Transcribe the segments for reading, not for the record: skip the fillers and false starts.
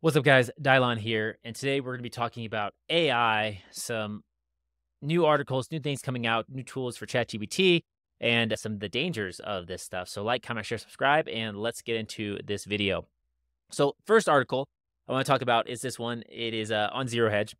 What's up, guys? Dylon here, and today we're going to be talking about AI, some new articles, new things coming out, new tools for ChatGPT, and some of the dangers of this stuff. So, like, comment, share, subscribe, and let's get into this video. So, first article I want to talk about is this one. It is on Zero Hedge,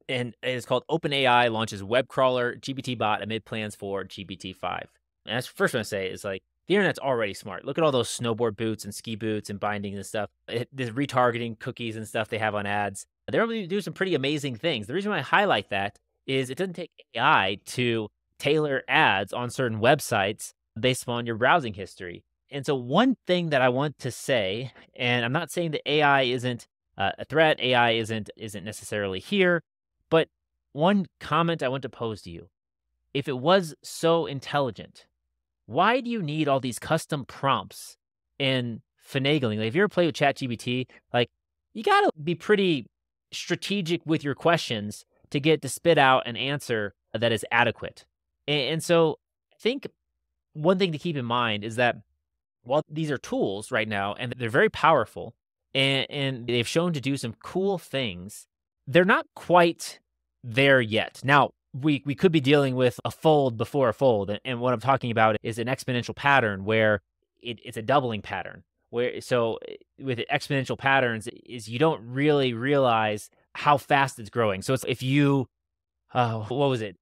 and it is called OpenAI launches web crawler GPT bot amid plans for GPT-5. And that's the first one to say is like, the internet's already smart. Look at all those snowboard boots and ski boots and bindings and stuff. The retargeting cookies and stuff they have on ads. They're able to do some pretty amazing things. The reason why I highlight that is it doesn't take AI to tailor ads on certain websites based on your browsing history. And so one thing that I want to say, and I'm not saying that AI isn't a threat, AI isn't necessarily here, but one comment I want to pose to you: if it was so intelligent, why do you need all these custom prompts and finagling? Like, if you ever play with ChatGPT, like, you gotta be pretty strategic with your questions to get to spit out an answer that is adequate. And so I think one thing to keep in mind is that while these are tools right now and they're very powerful and they've shown to do some cool things, they're not quite there yet. Now, we could be dealing with a fold before a fold. And what I'm talking about is an exponential pattern where it's a doubling pattern. With exponential patterns is you don't really realize how fast it's growing. So it's if you, what was it?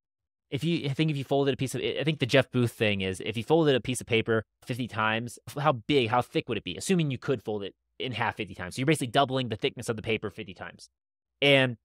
If you folded a piece of, I think the Jeff Booth thing is, if you folded a piece of paper 50 times, how thick would it be? Assuming you could fold it in half 50 times. So you're basically doubling the thickness of the paper 50 times. And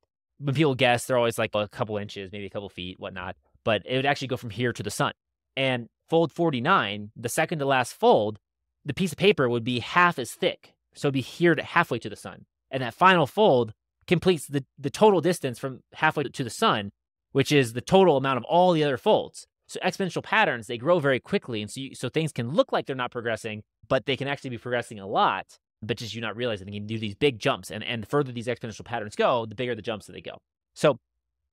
when people guess, they're always like a couple inches, maybe a couple feet, whatnot. But it would actually go from here to the sun. And fold 49, the second to last fold, the piece of paper would be half as thick. So it'd be here to halfway to the sun. And that final fold completes the total distance from halfway to the sun, which is the total amount of all the other folds. So exponential patterns, they grow very quickly. And so things can look like they're not progressing, but they can actually be progressing a lot, but just you not realizing they can do these big jumps. And the further these exponential patterns go, the bigger the jumps that they go. So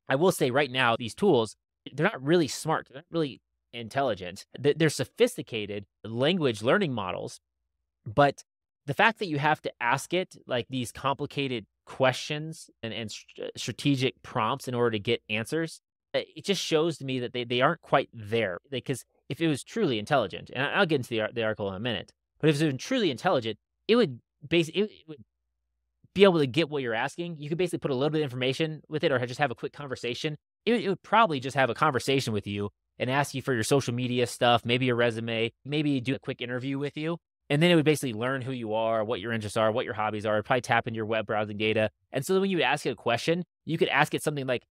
I will say right now, these tools, they're not really smart. They're not really intelligent. They're sophisticated language learning models, but the fact that you have to ask it like these complicated questions and strategic prompts in order to get answers, it just shows to me that they aren't quite there. Because if it was truly intelligent, and I'll get into the article in a minute, but if it was truly intelligent, it would be able to get what you're asking. You could basically put a little bit of information with it or just have a quick conversation. It would probably just have a conversation with you and ask you for your social media stuff, maybe your resume, maybe do a quick interview with you. And then it would basically learn who you are, what your interests are, what your hobbies are. It'd probably tap into your web browsing data. And so when you ask it a question, you could ask it something like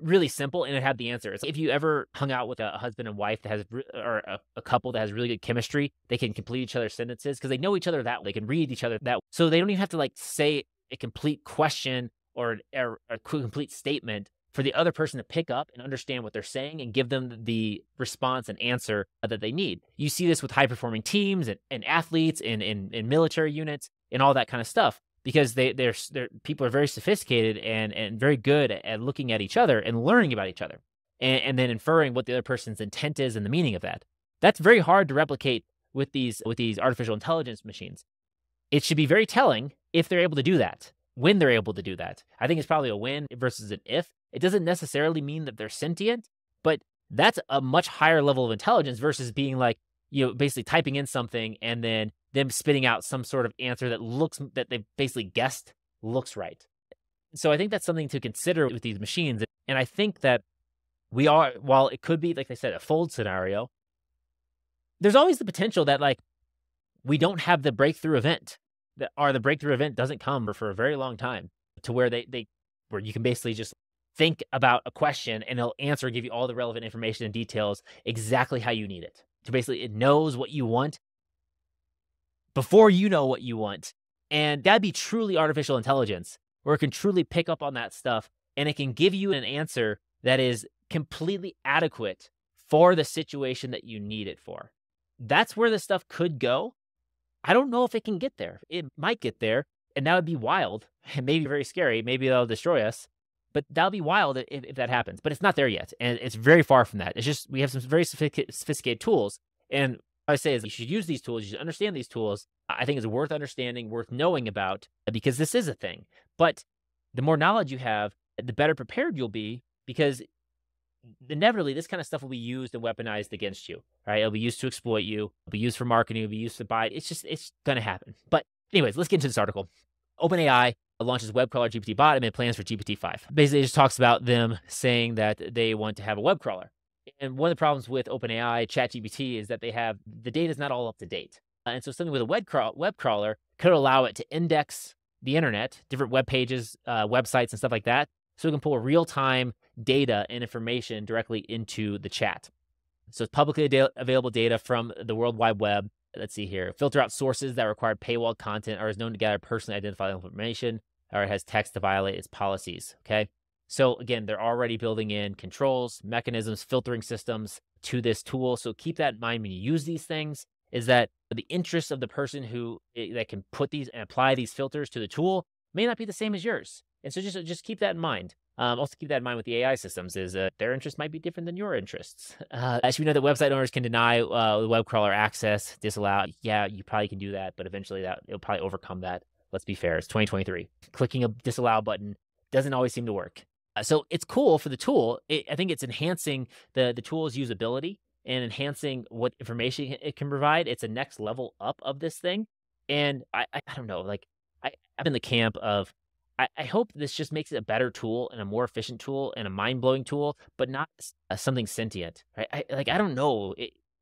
really simple and it had the answer. It's like if you ever hung out with a husband and wife that has, or a couple that has really good chemistry, they can complete each other's sentences because they know each other that way. They can read each other that way. So they don't even have to like say a complete question or a complete statement for the other person to pick up and understand what they're saying and give them the response and answer that they need. You see this with high-performing teams and athletes and military units and all that kind of stuff because people are very sophisticated and very good at looking at each other and learning about each other and then inferring what the other person's intent is and the meaning of that. That's very hard to replicate with these artificial intelligence machines. It should be very telling if they're able to do that, when they're able to do that. I think it's probably a when versus an if. It doesn't necessarily mean that they're sentient, but that's a much higher level of intelligence versus being like, basically typing in something and then them spitting out some sort of answer that they basically guessed looks right. So I think that's something to consider with these machines. And I think that while it could be, like I said, a fold scenario, there's always the potential that like we don't have the breakthrough event the breakthrough event doesn't come for a very long time to where where you can basically just think about a question and it'll answer and give you all the relevant information and details exactly how you need it. So basically it knows what you want before you know what you want. And that'd be truly artificial intelligence where it can truly pick up on that stuff and it can give you an answer that is completely adequate for the situation that you need it for. That's where this stuff could go. I don't know if it can get there. It might get there, and that would be wild and maybe very scary. Maybe that'll destroy us, but that'll be wild if that happens. But it's not there yet, and it's very far from that. It's just we have some very sophisticated tools, and what I say is you should use these tools. You should understand these tools, I think is worth understanding, worth knowing about, because this is a thing. But the more knowledge you have, the better prepared you'll be, because inevitably this kind of stuff will be used and weaponized against you, right? It'll be used to exploit you, it'll be used for marketing, it'll be used to buy. It's going to happen. But anyways, let's get into this article. OpenAI launches web crawler GPT bot and made plans for GPT-5. Basically, it just talks about them saying that they want to have a web crawler. And one of the problems with OpenAI, ChatGPT, is that the data is not all up to date. And so something with a web crawler could allow it to index the internet, different web pages, websites, and stuff like that, so it can pull real-time data and information directly into the chat. So it's publicly available data from the World Wide Web. Let's see here. Filter out sources that require paywall content or is known to gather personally identifiable information, or it has text to violate its policies. Okay. So again, they're already building in controls, mechanisms, filtering systems to this tool. So keep that in mind when you use these things, is that the interest of the person that can put these and apply these filters to the tool may not be the same as yours. And so just keep that in mind. Also keep that in mind with the AI systems, is their interests might be different than your interests. As you know, that website owners can deny the web crawler access, disallow. Yeah, you probably can do that, but eventually it'll probably overcome that. Let's be fair. It's 2023. Clicking a disallow button doesn't always seem to work. So it's cool for the tool. I think it's enhancing the tool's usability and enhancing what information it can provide. It's a next level up of this thing. And I don't know, like I'm in the camp of, I hope this just makes it a better tool and a more efficient tool and a mind-blowing tool, but not something sentient, right? I don't know.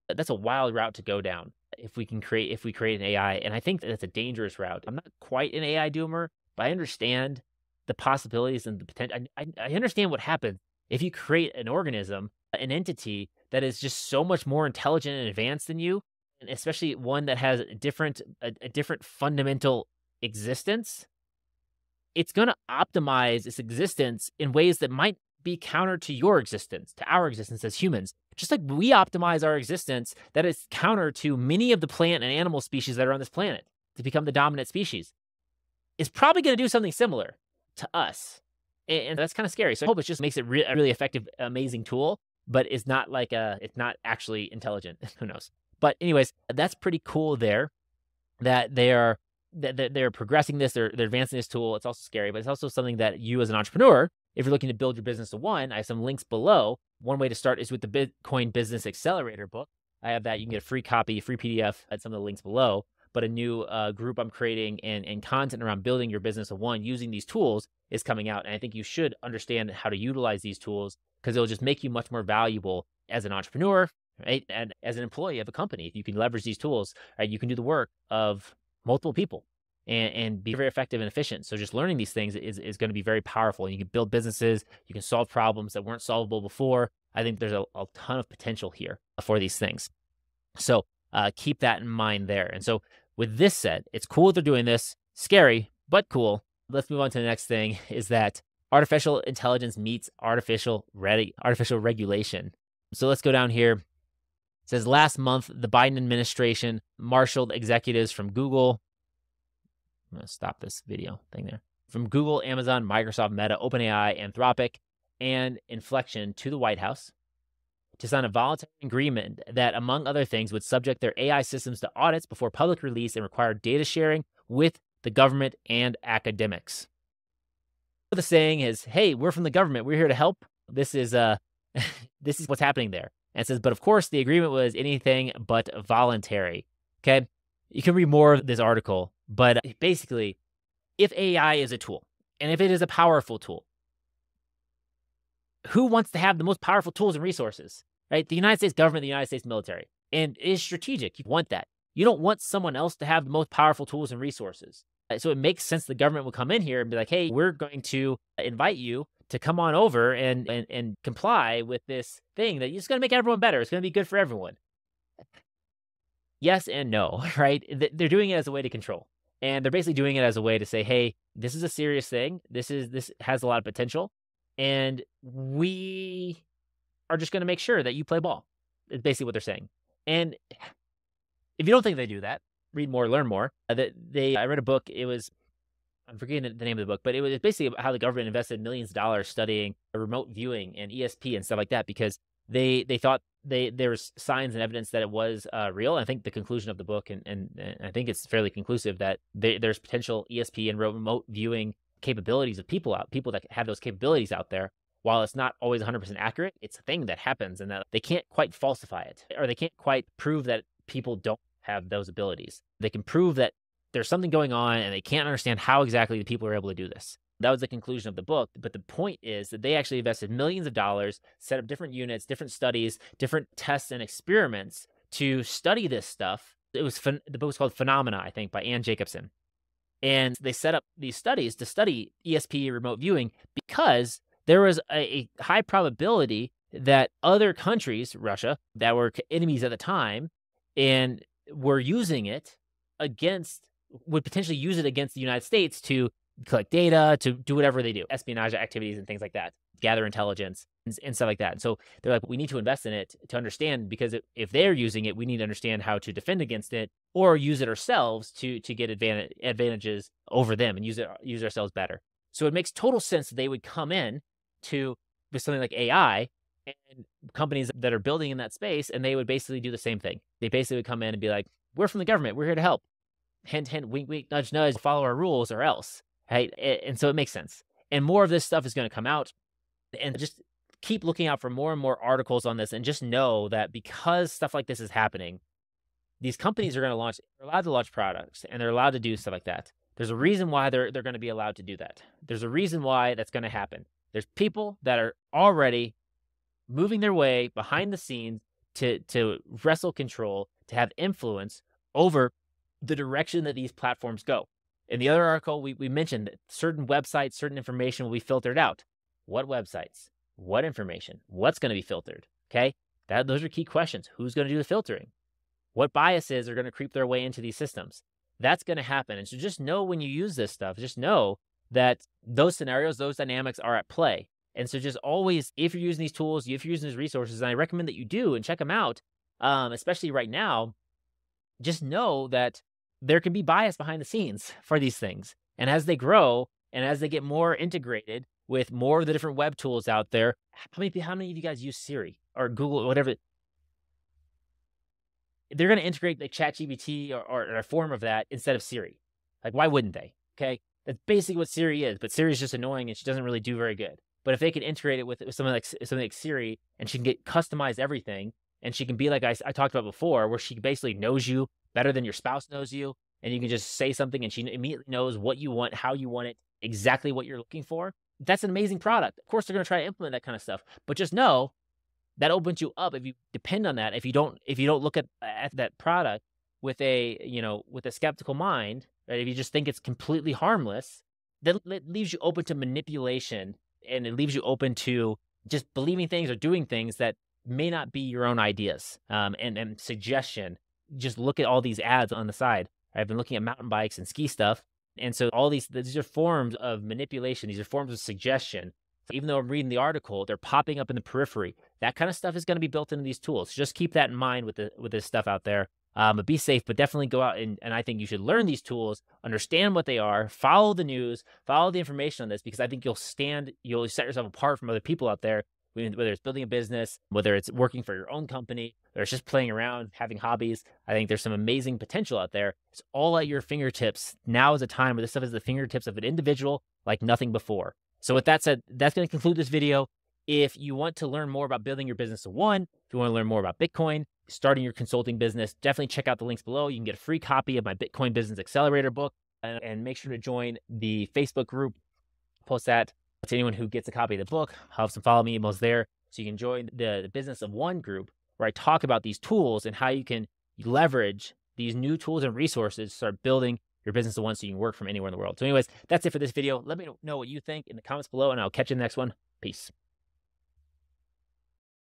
That's a wild route to go down if we create an AI. And I think that's a dangerous route. I'm not quite an AI doomer, but I understand the possibilities and the potential. I understand what happens if you create an organism, an entity that is just so much more intelligent and advanced than you, and especially one that has a different fundamental existence. It's going to optimize its existence in ways that might be counter to your existence, to our existence as humans. Just like we optimize our existence, that is counter to many of the plant and animal species that are on this planet to become the dominant species. It's probably going to do something similar to us. And that's kind of scary. So I hope it just makes it a really effective, amazing tool, but it's not it's not actually intelligent. Who knows? But anyways, that's pretty cool there, that they're progressing this, they're advancing this tool. It's also scary, but it's also something that you as an entrepreneur, if you're looking to build your business to one, I have some links below. One way to start is with the Bitcoin Business Accelerator book. I have that. You can get a free copy, a free PDF at some of the links below. But a new group I'm creating and content around building your business of one using these tools is coming out. And I think you should understand how to utilize these tools, because it'll just make you much more valuable as an entrepreneur, right? And as an employee of a company. If you can leverage these tools, right, you can do the work of multiple people and be very effective and efficient. So just learning these things is going to be very powerful. And you can build businesses, you can solve problems that weren't solvable before. I think there's a ton of potential here for these things. So keep that in mind there. And so with this said, it's cool that they're doing this, scary, but cool. Let's move on to the next thing, is that artificial intelligence meets artificial regulation. So let's go down here. It says last month, the Biden administration marshaled executives from Google. I'm going to stop this video thing there. From Google, Amazon, Microsoft, Meta, OpenAI, Anthropic, and Inflection to the White House to sign a voluntary agreement that, among other things, would subject their AI systems to audits before public release and require data sharing with the government and academics. The saying is, hey, we're from the government. We're here to help. This is this is what's happening there. And it says, but of course, the agreement was anything but voluntary. Okay? You can read more of this article, but basically, if AI is a tool, and if it is a powerful tool, who wants to have the most powerful tools and resources, right? The United States government, the United States military. And it is strategic. You want that. You don't want someone else to have the most powerful tools and resources. So it makes sense the government will come in here and be like, hey, we're going to invite you to come on over and comply with this thing that is going to make everyone better. It's going to be good for everyone. Yes and no, right? They're doing it as a way to control. And they're basically doing it as a way to say, hey, this is a serious thing. This has a lot of potential. And we are just going to make sure that you play ball. It's basically what they're saying. And if you don't think they do that, read more, learn more. I read a book. I'm forgetting the name of the book, but it was basically about how the government invested millions of dollars studying remote viewing and ESP and stuff like that, because they thought there was signs and evidence that it was real. I think the conclusion of the book, and I think it's fairly conclusive, that there's potential ESP and remote viewing capabilities of people that have those capabilities out there. While it's not always 100% accurate, it's a thing that happens, and that they can't quite falsify it, or they can't quite prove that people don't have those abilities. They can prove that there's something going on, and they can't understand how exactly the people are able to do this. That was the conclusion of the book. But the point is that they actually invested millions of dollars, set up different units, different studies, different tests and experiments to study this stuff. The book was called Phenomena, I think, by Ann Jacobson. And they set up these studies to study ESP remote viewing because there was a high probability that other countries, Russia, that were enemies at the time and were using it would potentially use it against the United States to collect data, to do whatever they do, espionage activities and things like that, gather intelligence and stuff like that. And so they're like, we need to invest in it to understand, because if they're using it, we need to understand how to defend against it or use it ourselves to get advantages over them and use ourselves better. So it makes total sense that they would come in with something like AI and companies that are building in that space, and they would basically do the same thing. They basically would come in and be like, we're from the government, we're here to help. Hint, hint, wink, wink, nudge, nudge, follow our rules or else. Right? And so it makes sense. And more of this stuff is going to come out, and just keep looking out for more and more articles on this, and just know that because stuff like this is happening, these companies are allowed to launch products, and they're allowed to do stuff like that. There's a reason why they're going to be allowed to do that. There's a reason why that's going to happen. There's people that are already moving their way behind the scenes to wrestle control, to have influence over the direction that these platforms go. In the other article, we mentioned that certain websites, certain information will be filtered out. What websites? What information? What's going to be filtered? Okay, those are key questions. Who's going to do the filtering? What biases are going to creep their way into these systems? That's going to happen. And so just know when you use this stuff, just know that those scenarios, those dynamics are at play. And so just always, if you're using these tools, if you're using these resources, and I recommend that you do and check them out, especially right now, just know that there can be bias behind the scenes for these things. And as they grow and as they get more integrated with more of the different web tools out there, how many of you guys use Siri or Google or whatever? They're going to integrate like ChatGPT or a form of that instead of Siri. Like, why wouldn't they? Okay. That's basically what Siri is, but Siri is just annoying and she doesn't really do very good. But if they can integrate it with something like Siri, and she can customize everything, and she can be like I talked about before, where she basically knows you better than your spouse knows you, and you can just say something and she immediately knows what you want, how you want it, exactly what you're looking for. That's an amazing product. Of course, they're going to try to implement that kind of stuff, but just know that opens you up. If you depend on that, if you don't look at that product with a skeptical mind, right? If you just think it's completely harmless, then it leaves you open to manipulation, and it leaves you open to just believing things or doing things that may not be your own ideas. And suggestion. Just look at all these ads on the side. I've been looking at mountain bikes and ski stuff, and so all these are forms of manipulation. These are forms of suggestion. Even though I'm reading the article, they're popping up in the periphery. That kind of stuff is going to be built into these tools. Just keep that in mind with this stuff out there. But be safe, but definitely go out and I think you should learn these tools, understand what they are, follow the news, follow the information on this, because I think you'll set yourself apart from other people out there, whether it's building a business, whether it's working for your own company, or it's just playing around, having hobbies. I think there's some amazing potential out there. It's all at your fingertips. Now is a time where this stuff is at the fingertips of an individual like nothing before. So with that said, that's going to conclude this video. If you want to learn more about building your business to one, if you want to learn more about Bitcoin, starting your consulting business, definitely check out the links below. You can get a free copy of my Bitcoin Business Accelerator book, and make sure to join the Facebook group. Post that to anyone who gets a copy of the book. I'll have some follow me emails there, so you can join the Business of One group, where I talk about these tools and how you can leverage these new tools and resources to start building your business of one, so you can work from anywhere in the world. So anyways, that's it for this video. Let me know what you think in the comments below, and I'll catch you in the next one. Peace.